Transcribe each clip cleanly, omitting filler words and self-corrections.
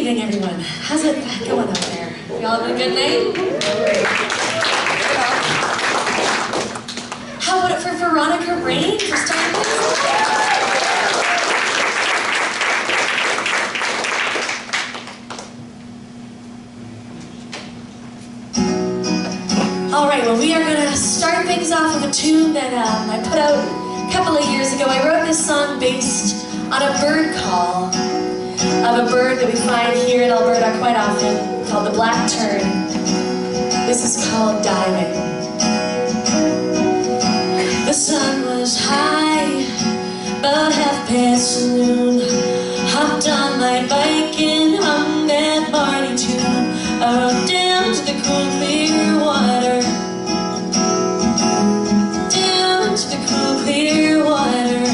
evening, everyone. How's it going out there? Y'all having a good night? How about it for Veronica Rain for starting this? All right, well, we are going to start things off with a tune that I put out a couple of years ago. I wrote this song based on a bird call of a bird that we find here in Alberta quite often, called the black tern. This is called Diving. The sun was high, about past noon. Hopped on my bike and hummed that Barney tune. I rode down to the cool clear water, down to the cool clear water.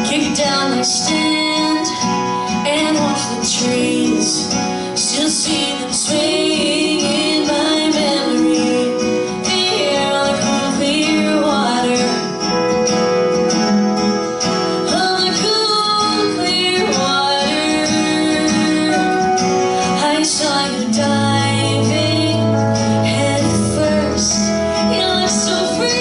Kicked down my stand and watched the trees, still see them swing in my memory. There on the cool clear water, on the cool clear water, I saw you diving head first. You look so free.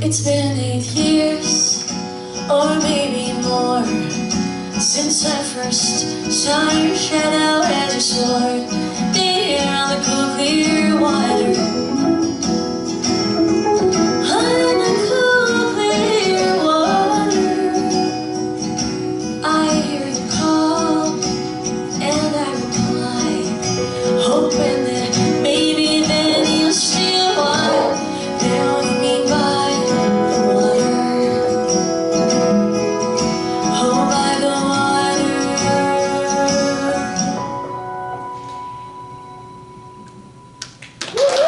It's been 8 years, or maybe more, since I first saw your shadow as you soared there on the cool clear water. On the cool clear water, I hear you call and I reply, hoping that maybe then you'll still walk there with me by Woo!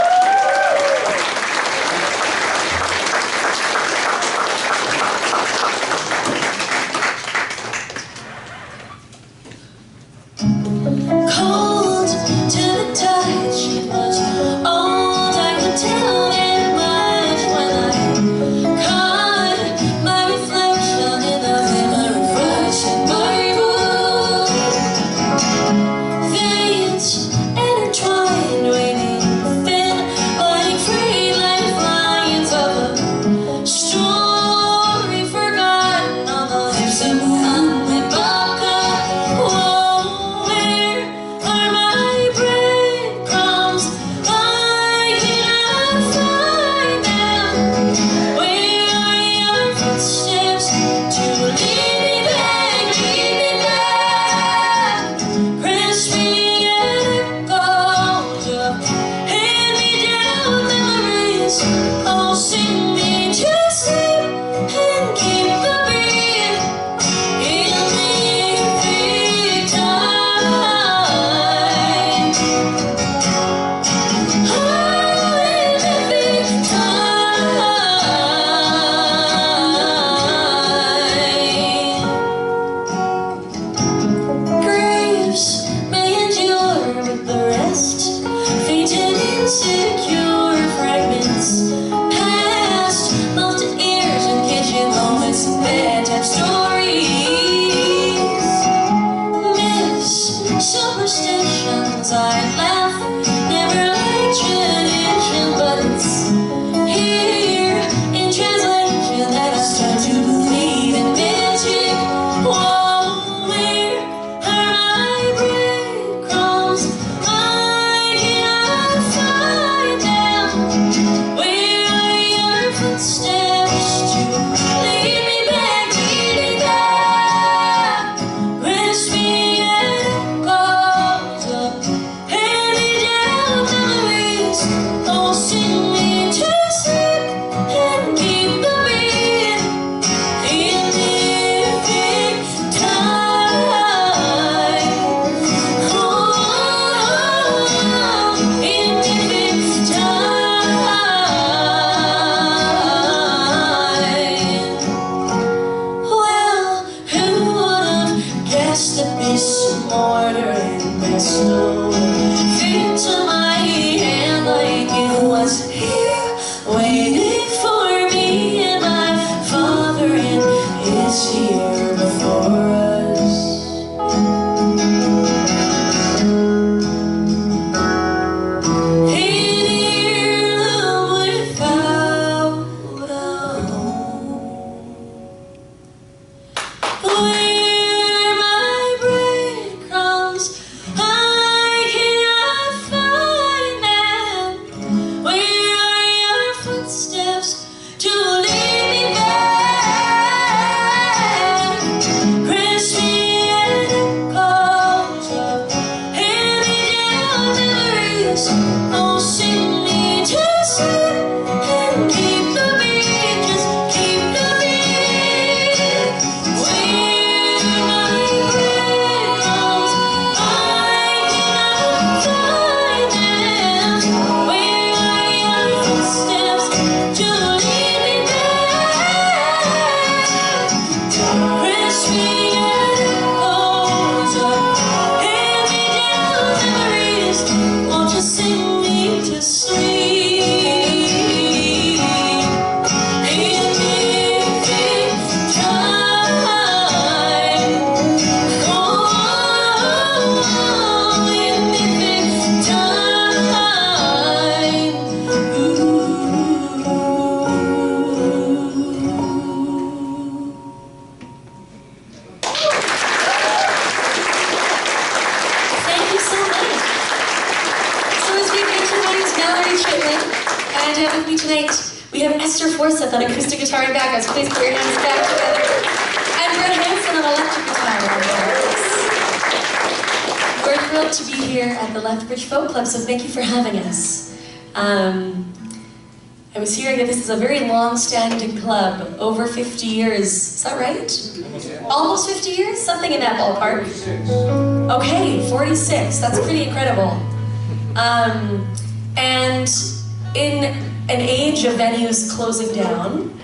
And with me tonight, we have Esther Forseth on acoustic guitar and backups. Please put your hands back together. And Hansen on electric guitar and backups. We're thrilled to be here at the Lethbridge Folk Club, so thank you for having us. I was hearing that this is a very long-standing club, over 50 years. Is that right? Almost 50 years? Something in that ballpark. 46. Okay, 46. That's pretty incredible. And in an age of venues closing down,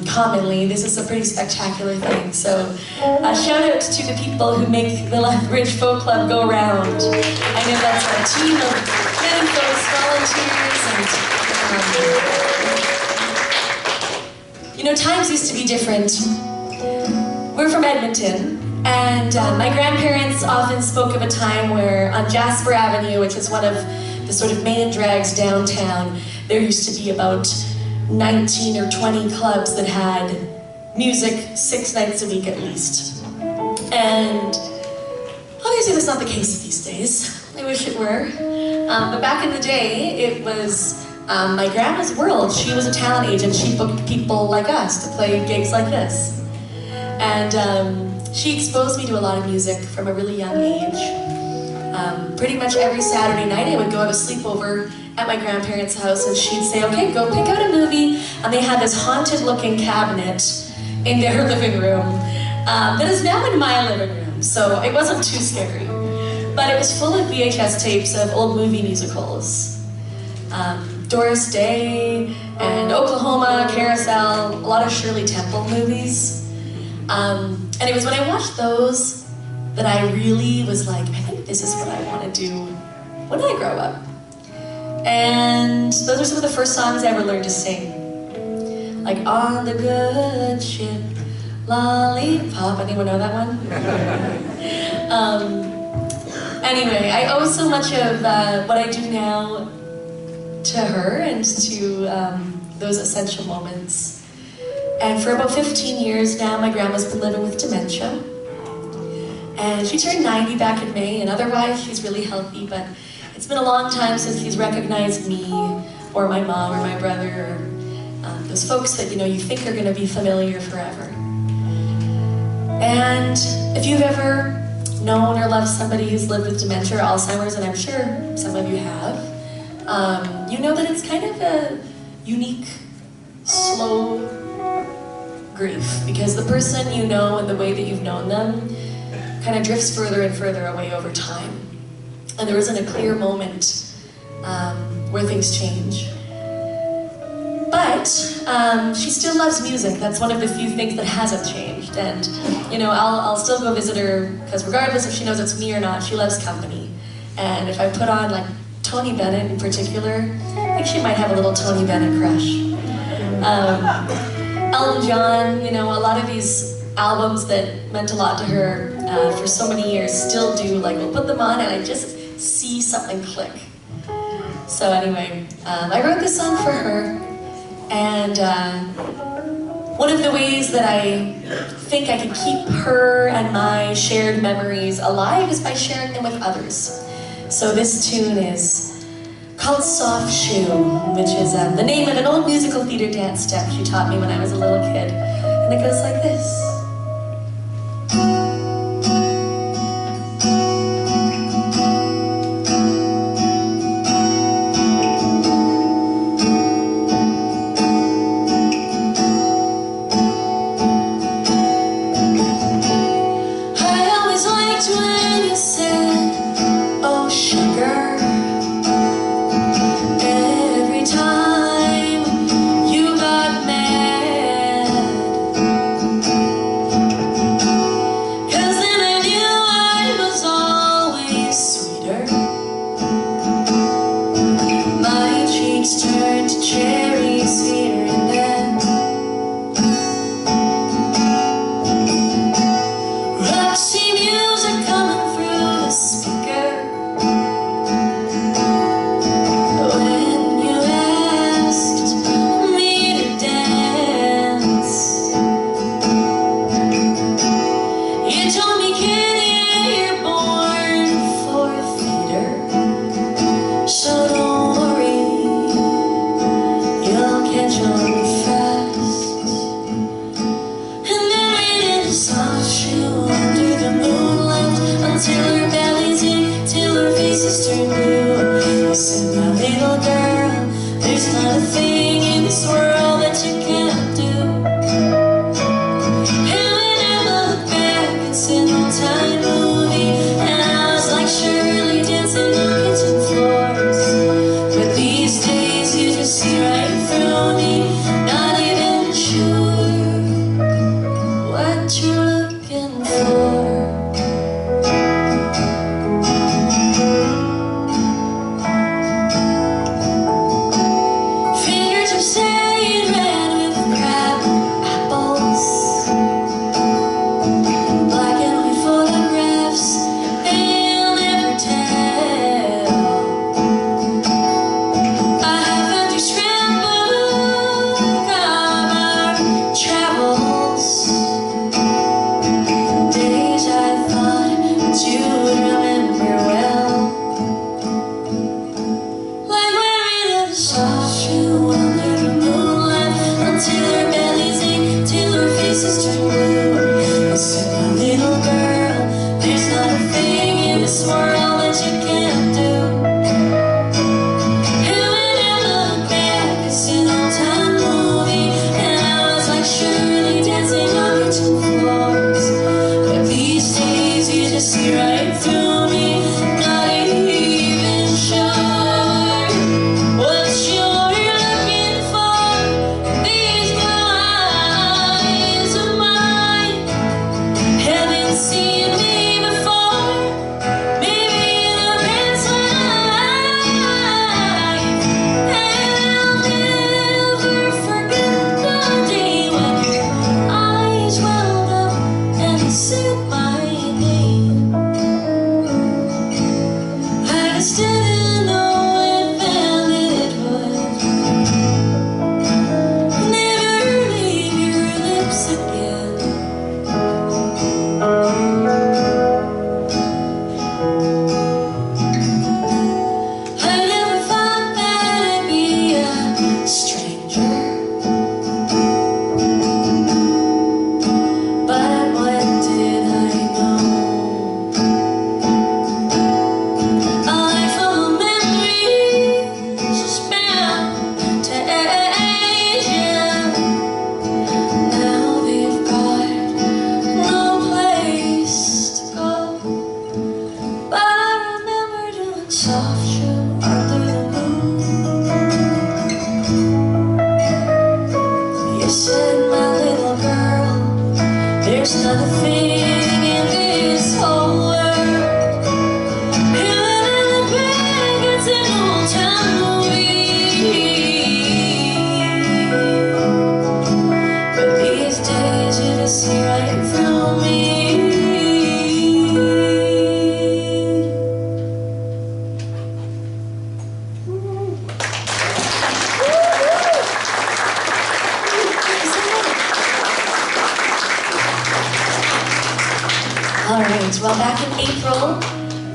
commonly, this is a pretty spectacular thing. So, shout out to the people who make the Lethbridge Folk Club go round. I know that's a team of men, folks, volunteers, and you know, times used to be different. We're from Edmonton, and my grandparents often spoke of a time where on Jasper Avenue, which is one of the sort of main drags downtown, there used to be about 19 or 20 clubs that had music 6 nights a week at least. And obviously that's not the case these days. I wish it were. But back in the day, it was my grandma's world. She was a talent agent. She booked people like us to play gigs like this. And she exposed me to a lot of music from a really young age. Pretty much every Saturday night I would go have a sleepover at my grandparents' house, and she'd say, okay, go pick out a movie. And they had this haunted looking cabinet in their living room that is now in my living room, so it wasn't too scary. But it was full of VHS tapes of old movie musicals. Doris Day and Oklahoma, Carousel, a lot of Shirley Temple movies. And it was when I watched those that I really was like, I think this is what I want to do when I grow up. And those are some of the first songs I ever learned to sing. Like, on the good ship, lollipop. Anyone know that one? Anyway, I owe so much of what I do now to her and to those essential moments. And for about 15 years now, my grandma's been living with dementia. And she turned 90 back in May, and otherwise she's really healthy, but it's been a long time since she's recognized me, or my mom, or my brother, or those folks that, you know, you think are gonna be familiar forever. And if you've ever known or loved somebody who's lived with dementia or Alzheimer's, and I'm sure some of you have, you know that it's kind of a unique, slow grief, because the person you know and the way that you've known them kind of drifts further and further away over time. And there isn't a clear moment where things change. But she still loves music. That's one of the few things that hasn't changed. And you know, I'll still go visit her, because regardless if she knows it's me or not, she loves company. And if I put on like Tony Bennett in particular, I think she might have a little Tony Bennett crush. Elton John, you know, a lot of these albums that meant a lot to her for so many years still do. Like, we'll put them on and I just see something click. So anyway, I wrote this song for her, and one of the ways that I think I can keep her and my shared memories alive is by sharing them with others. So this tune is called Soft Shoe, which is the name of an old musical theater dance step she taught me when I was a little kid. And it goes like this. until her belly's ache, till her face is turned blue. I said, my little girl, there's not a thing in this world that you can't do. And whenever I look back, it's an old-time movie, and I was like Shirley dancing on kitchen floors. But these days you just see right through me, not even sure what you're looking for. Well, back in April,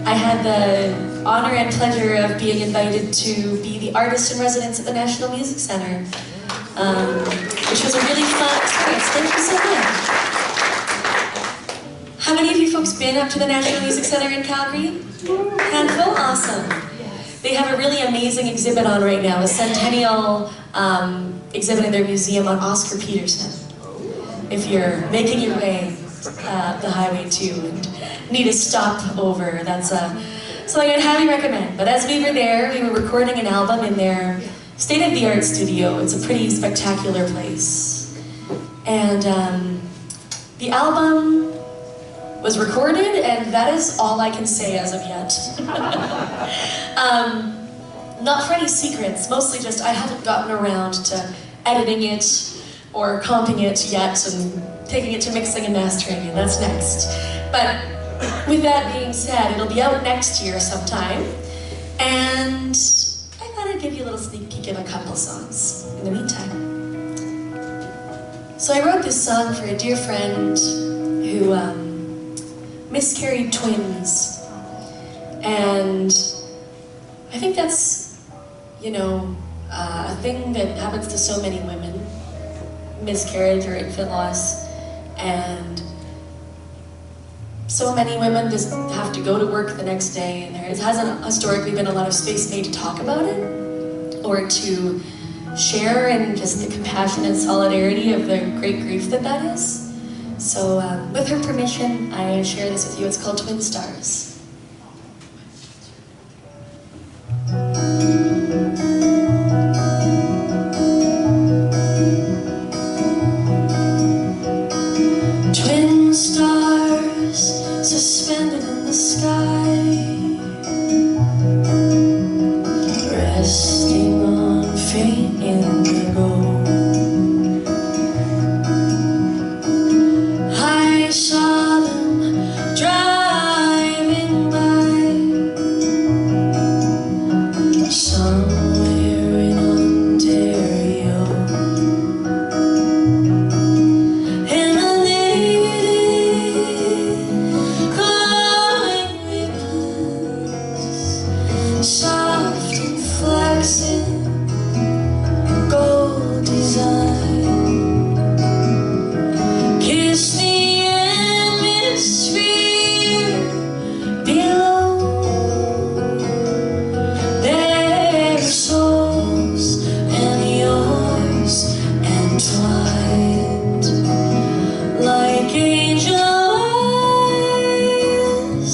I had the honor and pleasure of being invited to be the artist in residence at the National Music Center, which was a really fun experience. Thank you so much. How many of you folks been up to the National Music Center in Calgary? Handful? Awesome. They have a really amazing exhibit on right now, a centennial exhibit in their museum on Oscar Peterson. If you're making your way the highway too and need a stopover, that's something I'd highly recommend. But as we were there, we were recording an album in their state-of-the-art studio. It's a pretty spectacular place. And the album was recorded, and that is all I can say as of yet. Not for any secrets, mostly just I haven't gotten around to editing it or comping it yet and taking it to mixing and mastering, and that's next. But with that being said, it'll be out next year sometime, and I thought I'd give you a little sneak peek of a couple songs in the meantime. So I wrote this song for a dear friend who miscarried twins, and I think that's, you know, a thing that happens to so many women, miscarriage or infant loss. And so many women just have to go to work the next day, and there hasn't historically been a lot of space made to talk about it or to share in just the compassionate solidarity of the great grief that is. So with her permission, I share this with you. It's called Twin Stars. Twin stars suspended in the sky, resting on faint indigo. I saw them driving by somewhere in Ontario, and the native glowing ribbons, soft and flaxen, gold design, kiss the hemisphere below. Their souls and yours entwined like angel eyes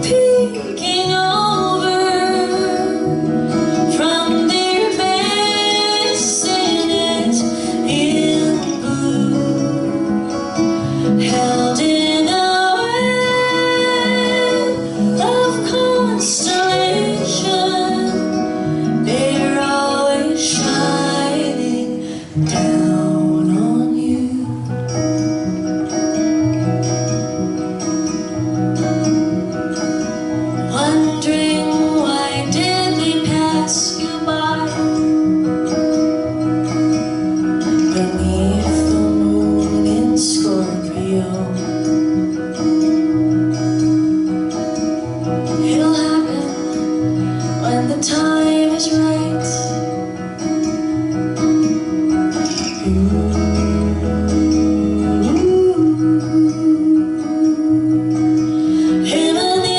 peeking over from their bassinet in blue, held in a web of constellation. They're always shining down on you. Wondering why did they pass you by beneath the moon in Scorpio. It'll happen when the time is right.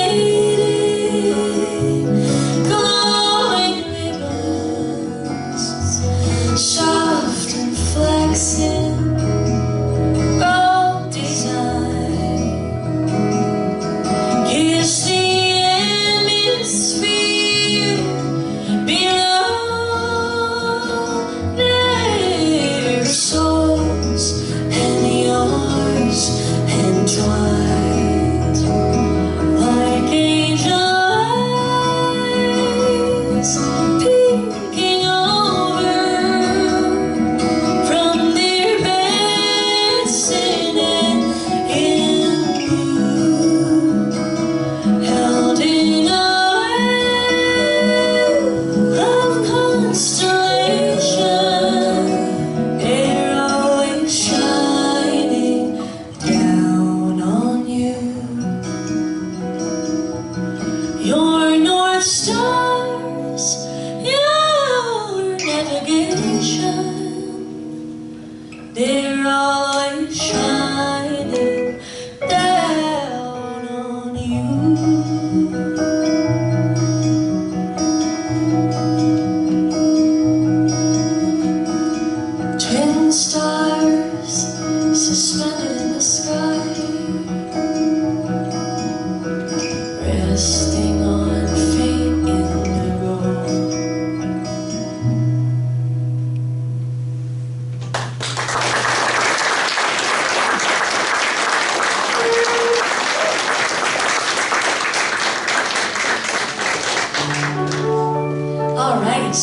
Emanating glowing ribbons, soft and flaxen, gold design, kiss the hemisphere below. Their souls and yours entwined like angel eyes peeking over from their bassinet in blue, held in a web of constellation. They're always shining down on you. Your North Stars, your navigation, they're always shining down on you. Twin stars suspended in the sky, resting on faint indigo. All right.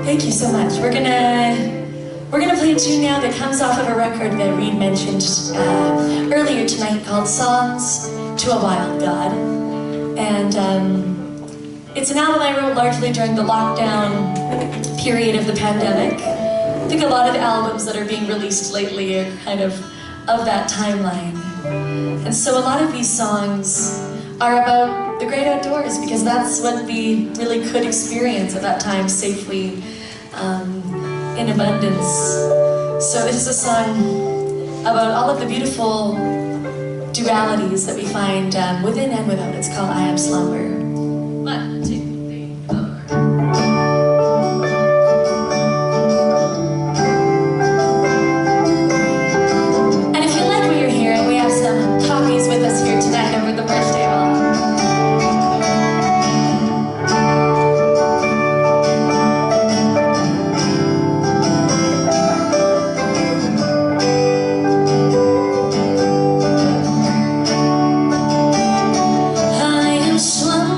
Thank you so much. We're gonna play a tune now that comes off of a record that Reed mentioned earlier tonight called "Songs to a Wild God," and it's an album I wrote largely during the lockdown period of the pandemic. I think a lot of albums that are being released lately are kind of that timeline, and so a lot of these songs are about the great outdoors, because that's what we really could experience at that time safely, in abundance. So this is a song about all of the beautiful dualities that we find within and without. It's called I Am Slumber. 1, 2, 3, 4. And if you like what you're hearing, we have some copies with us here tonight over the birthday ball. I am slumber.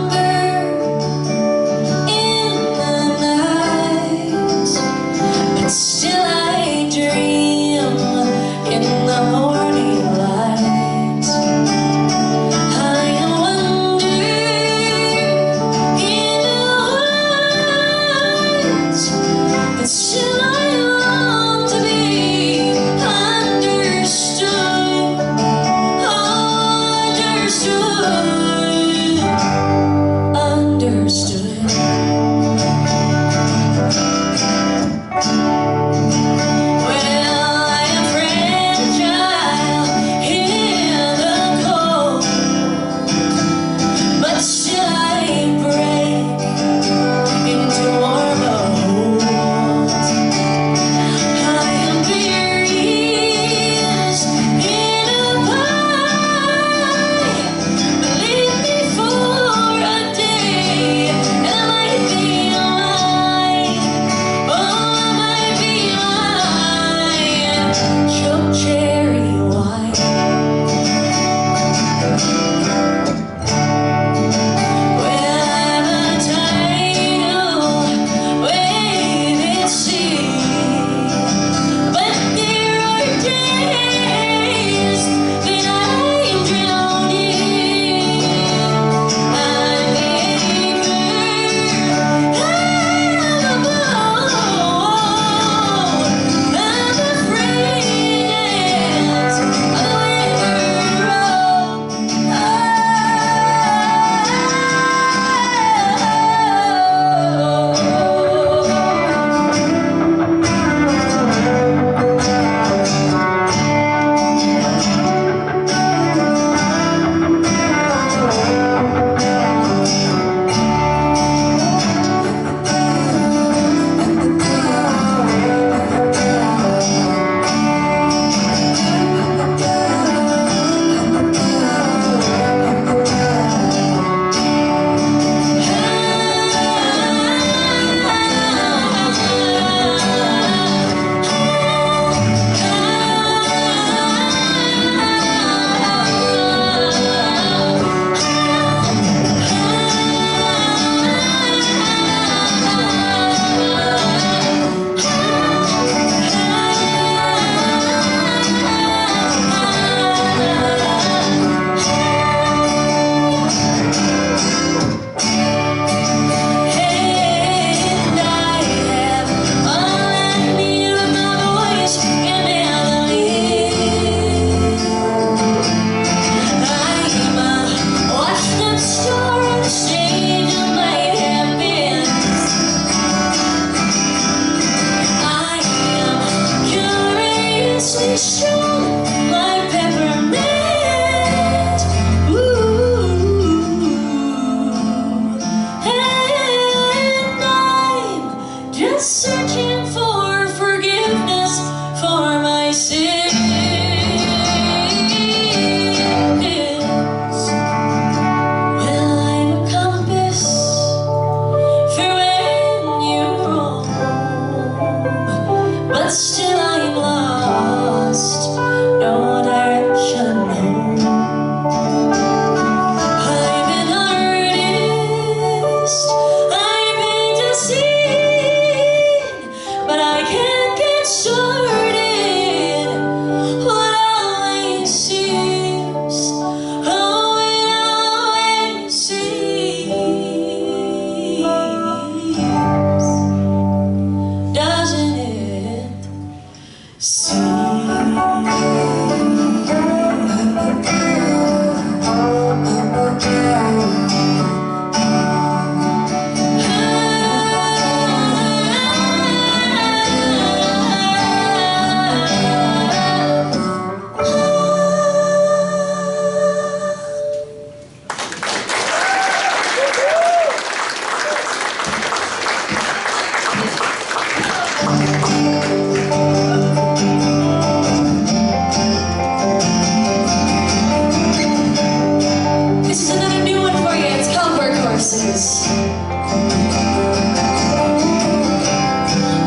choruses.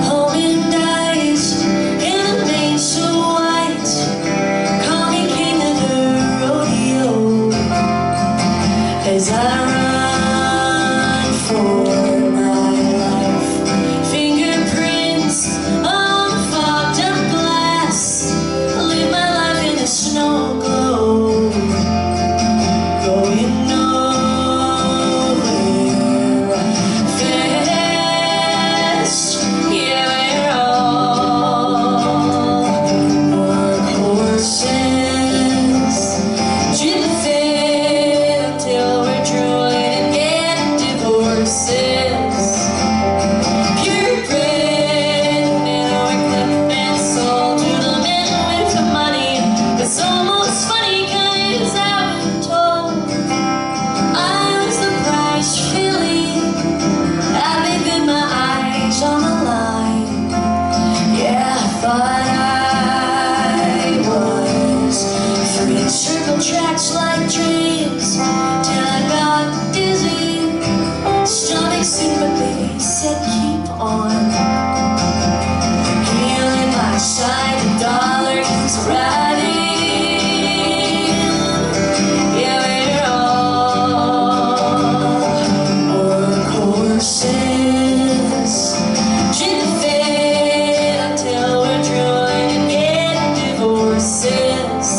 Almond eyes and a mane so white, call me king of the rodeo as I run for my life. Fingerprints on fogged up glass, I live my life in a snow globe, going nowhere fast. Yeah, we're all workhorses, gin fed till we're drooling and getting divorces. Purebred, and we're clipped and sold to the men with the money. It's almost funny 'cause I'm told I was the prize filly. I made good my eyes on the line. Yeah, I thought I was free. Circle tracks like dreams till I got dizzy. Stomach sick, but they said keep on. Healing my side, the dollar keeps riding. Yeah, we're all workhorses, gin fed until we're drooling and getting divorces.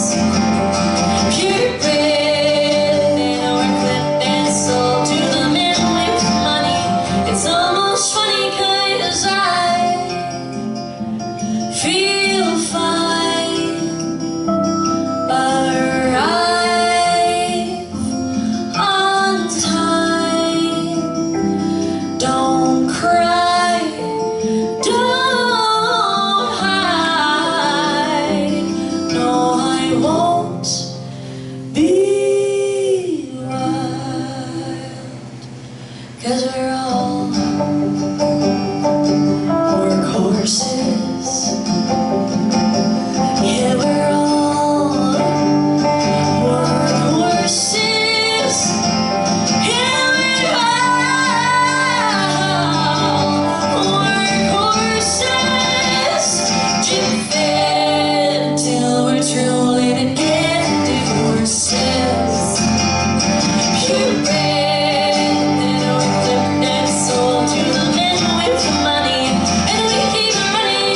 Purebred, and we're clipped and sold to the men with money. It's almost funny 'cause I feel fine, arrive on time. Don't cry, don't hide. No, I won't be wild, 'cause we're all workhorses. Yeah, we're all workhorses. Yeah, we're all workhorses. Gin fed till we're drooling and getting divorces. Purebred, and we're clipped and sold to the men with the money, and we keep running.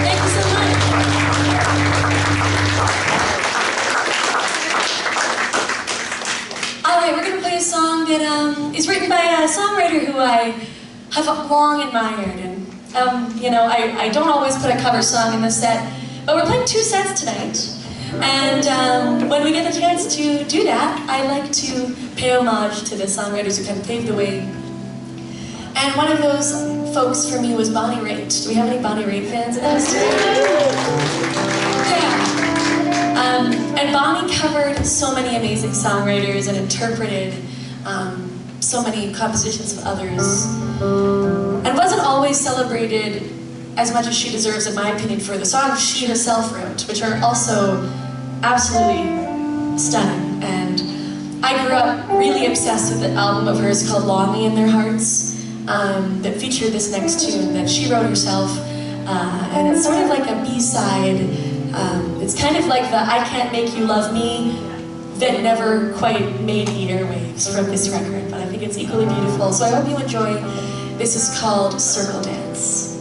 Thank you so much. All right, we're going to play a song that is written by a songwriter who I have long admired. And, I don't always put a cover song in the set, but we're playing 2 sets tonight. And when we get the chance to do that, I like to pay homage to the songwriters who kind of paved the way. And one of those folks for me was Bonnie Raitt. Do we have any Bonnie Raitt fans in the house today? Yeah. And Bonnie covered so many amazing songwriters and interpreted so many compositions of others, and wasn't always celebrated as much as she deserves, in my opinion, for the songs she herself wrote, which are also absolutely stunning. And I grew up really obsessed with an album of hers called Longing in Their Hearts, that featured this next tune that she wrote herself, and it's sort of like a B-side. It's kind of like the I Can't Make You Love Me that never quite made the airwaves from this record, but I think it's equally beautiful. So I hope you enjoy. This is called Circle Dance.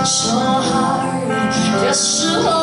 So hard just to hold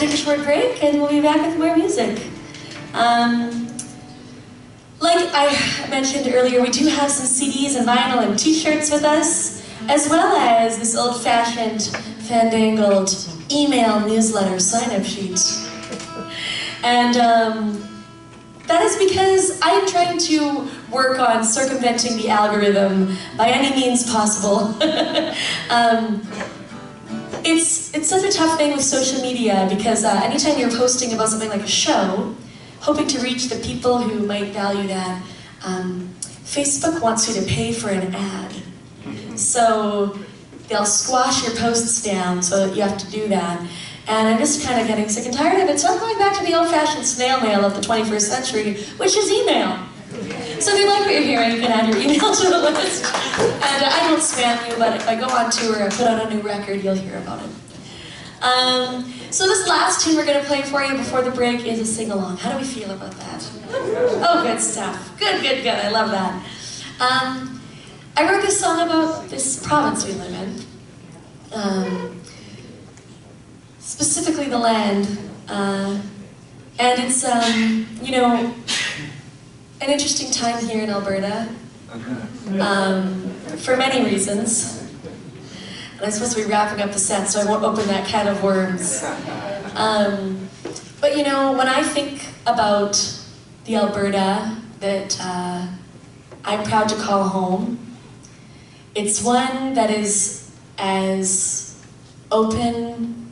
take a short break and we'll be back with more music. Like I mentioned earlier, we do have some CDs and vinyl and t-shirts with us, as well as this old-fashioned, fandangled email newsletter sign-up sheet. And that is because I'm trying to work on circumventing the algorithm by any means possible. It's such a tough thing with social media because anytime you're posting about something like a show, hoping to reach the people who might value that, Facebook wants you to pay for an ad. So they'll squash your posts down so that you have to do that. And I'm just kind of getting sick and tired of it, so I'm going back to the old-fashioned snail mail of the 21st century, which is email. So if you like what you're hearing, you can add your email to the list. And I don't spam you, but if I go on tour and put out a new record, you'll hear about it. So this last tune we're going to play for you before the break is a sing-along. How do we feel about that? Oh, good stuff. Good, good, good. I love that. I wrote this song about this province we live in. Specifically the land. And it's, you know, an interesting time here in Alberta. For many reasons. And I'm supposed to be wrapping up the set, so I won't open that can of worms. But you know, when I think about the Alberta that I'm proud to call home, it's one that is as open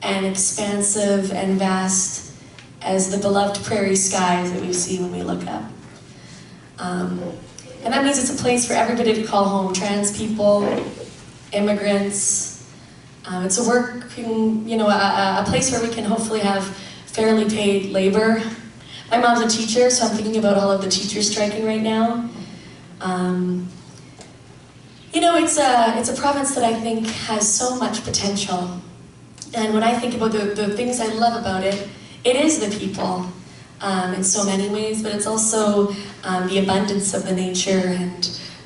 and expansive and vast as the beloved prairie skies that we see when we look up. And that means it's a place for everybody to call home, trans people, immigrants. It's a working, you know, a place where we can hopefully have fairly paid labor. My mom's a teacher, so I'm thinking about all of the teachers striking right now. You know, it's a province that I think has so much potential. And when I think about the things I love about it, it is the people in so many ways, but it's also the abundance of the nature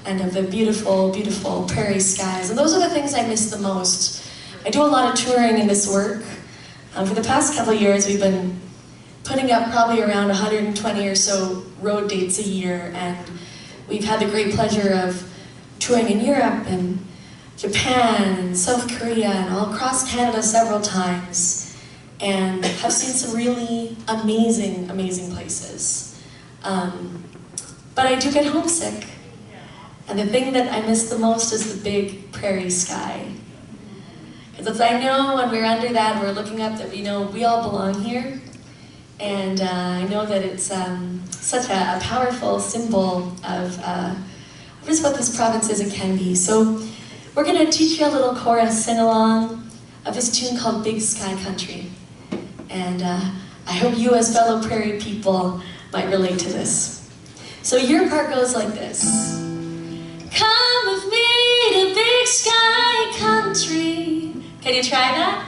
and of the beautiful, beautiful prairie skies. And those are the things I miss the most. I do a lot of touring in this work. For the past couple of years, we've been putting up probably around 120 or so road dates a year, and we've had the great pleasure of touring in Europe and Japan and South Korea and all across Canada several times, and have seen some really amazing, amazing places. But I do get homesick. And the thing that I miss the most is the big prairie sky. Because I know when we're under that, we're looking up, that we know we all belong here. And I know that it's such a powerful symbol of just what this province is and can be. So we're going to teach you a little chorus sing-along of this tune called Big Sky Country. And I hope you as fellow prairie people might relate to this. So your part goes like this. Come with me to Big Sky Country. Can you try that?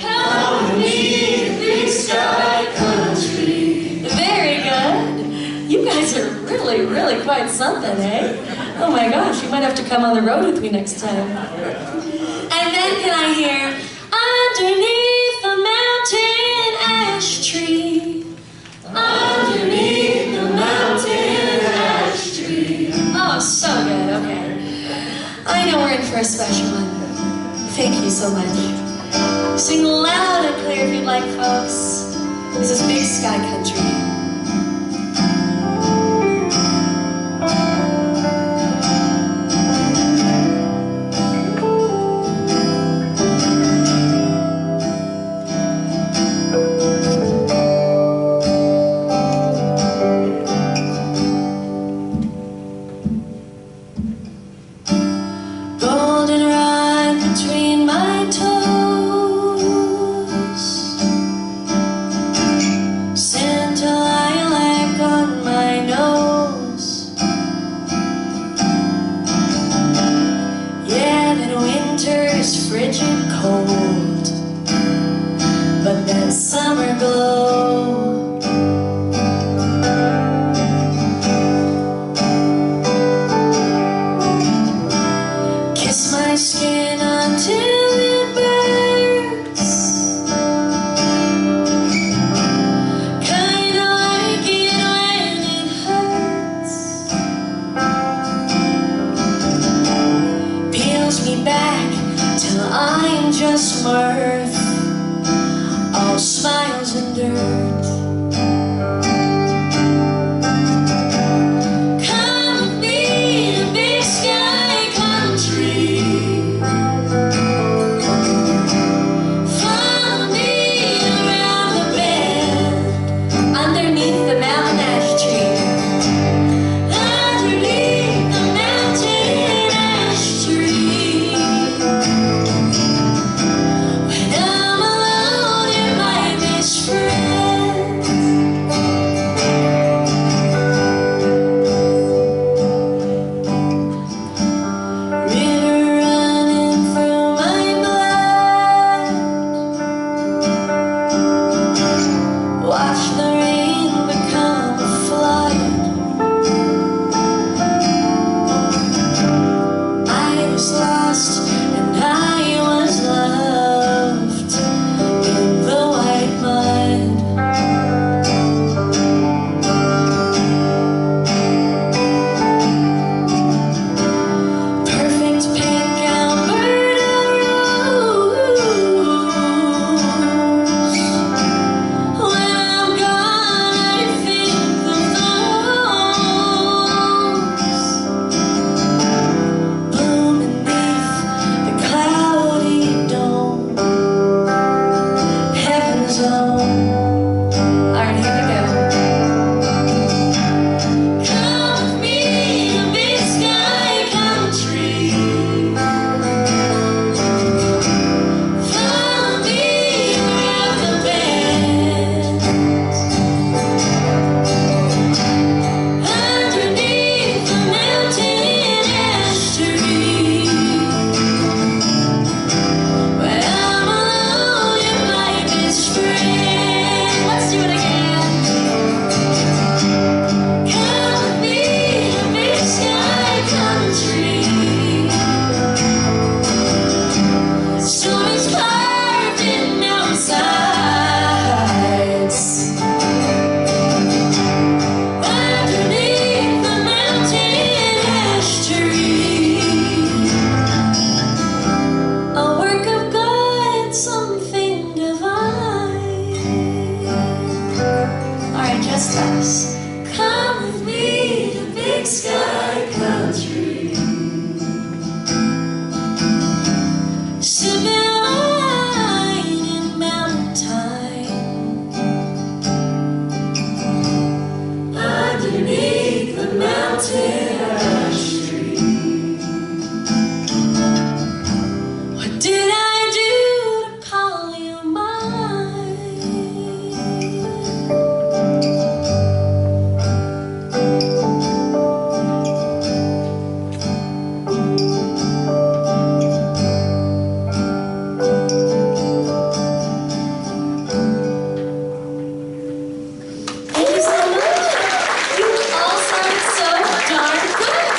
Come with me to Big Sky Country. Very good. You guys are really, really quite something, eh? Oh my gosh, you might have to come on the road with me next time. And then can I hear, underneath the mountain ash tree. Underneath the mountain ash tree. Oh, so good, okay. I know we're in for a special one. Thank you so much. Sing loud and clear if you'd like, folks. This is Big Sky Country. big sky country. Sipping wine in mountain time, underneath the mountain ash tree. What did I do to call you mine? Thank you so much. You all sounded so darn good.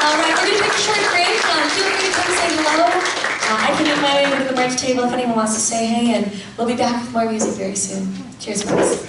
All right, we're gonna take a short break. Feel free to come say hello. I can make my way over to the merch table if anyone wants to say hey, and we'll be back with more music very soon. Cheers, folks.